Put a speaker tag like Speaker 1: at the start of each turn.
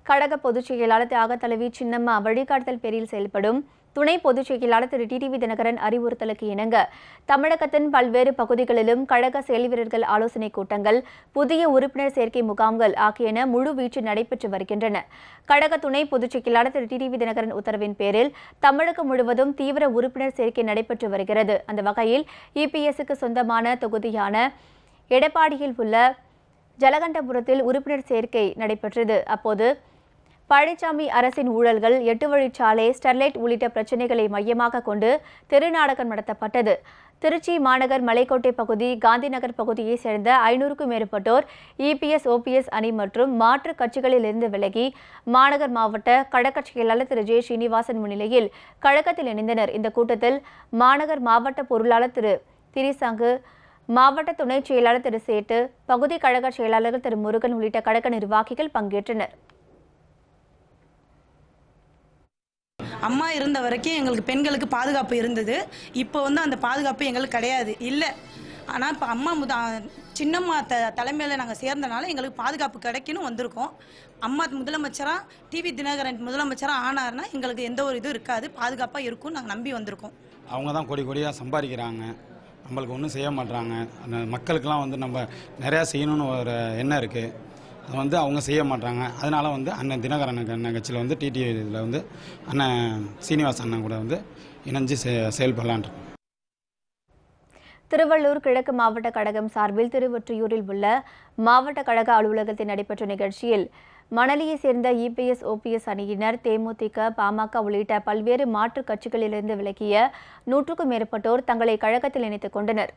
Speaker 1: கழக பொதுச் செயலாளர் தியாகத்தலைவி சின்னம்மா வழிகாட்டுதல் பேரில் செயல்படும் துணை பொதுச் செயலாளர் திரு டிடிவி தினகரன் அறிவுறுத்தலுக்கு இணங்க தமிழகத்தின் பல்வேறு பகுதிகளிலும் கழக செயல்வீரர்கள் ஆலோசனைக் கூட்டங்கள், புதிய உறுப்பினர் சேர்க்கை முகாம்கள் ஆகியன முழுவீச்சில் நடைபெற்று வருகின்றன. கழக துணை பொதுச் செயலாளர் திரு டிடிவி தினகரன் உத்தரவின் பேரில் தமிழகம் முழுவதும் தீவிர உறுப்பினர் சேர்க்கை நடைபெற்று வருகிறது. அந்த வகையில் இபிஎஸ்க்கு சொந்தமான தொகுதியான எடப்பாடியில் உள்ள ஜலகண்டபுரத்தில் உறுப்பினர் சேர்க்கை நடைபெற்றது. அப்போது பழனிசாமி அரசின் ஊழல்கள், 8 வழிச்சாலை, ஸ்டெர்லைட் உள்ளிட்ட பிரச்சினைகளை மையமாக கொண்டு தெருநாடகம் நடத்தப்பட்டது. திருச்சி மாநகர் மலைக்கோட்டை பகுதி, காந்திநகர் பகுதியைச் சேர்ந்த 500க்கும் மேற்பட்டோர் இபிஎஸ், ஓபிஎஸ் அணி மற்றும் மாற்று கட்சிகளிலிருந்து விலகி மாநகர் மாவட்ட கழக செயலாளர் திரு ஜே ஸ்ரீனிவாசன் முன்னிலையில் கழகத்தில் இணைந்தனர். இந்த கூட்டத்தில் மாநகர் மாவட்ட பொருளாளர் திரு திரிசங்கு, மாவட்ட துணைச் செயலாளர் திரு சேட்டு, பகுதி கழக செயலாளர்கள் திரு முருகன் உள்ளிட்ட கழக நிர்வாகிகள் பங்கேற்றனர்.
Speaker 2: அம்மா இருந்த வரைக்கும் எங்களுக்கு பெண்களுக்கு பாதுகாப்பு இருந்தது. இப்போ அந்த பாதுகாப்பு எங்களுக்கு கிடையாது, இல்லை. ஆனால் இப்போ அம்மா சின்னம்மா தலைமையில் நாங்கள் சேர்ந்தனால எங்களுக்கு பாதுகாப்பு கிடைக்குன்னு வந்திருக்கோம். அம்மா முதலமைச்சராக டிவி தினகரன் முதலமைச்சராக ஆனார்னா எங்களுக்கு எந்த ஒரு இதுவும் இருக்காது, பாதுகாப்பாக இருக்கும்னு நாங்கள் நம்பி வந்திருக்கோம்.
Speaker 3: அவங்க தான் கோடி கோடியாக சம்பாதிக்கிறாங்க, நம்மளுக்கு ஒன்றும் செய்ய மாட்டாங்க. அந்த மக்களுக்கெல்லாம் நம்ம நிறையா செய்யணும்னு ஒரு எண்ணம் இருக்குது, அது அவங்க செய்ய மாட்டாங்க. அதனால் அண்ணன் தினகரன் அண்ணன் கட்சியில் டிடிவி இதில் அண்ணன் சீனிவாசன் அண்ணன் கூட இணைஞ்சு செயல்படலான்.
Speaker 1: திருவள்ளூர் கிழக்கு மாவட்ட கழகம் சார்பில் திருவொற்றியூரில் உள்ள மாவட்ட கழக அலுவலகத்தில் நடைபெற்ற நிகழ்ச்சியில் மணலியை சேர்ந்த இபிஎஸ், ஓபிஎஸ் அணியினர், தேமுதிக, பாமக உள்ளிட்ட பல்வேறு மாற்றுக் கட்சிகளிலிருந்து விலகிய 100க்கும் மேற்பட்டோர் தங்களை கழகத்தில் இணைத்துக் கொண்டனர்.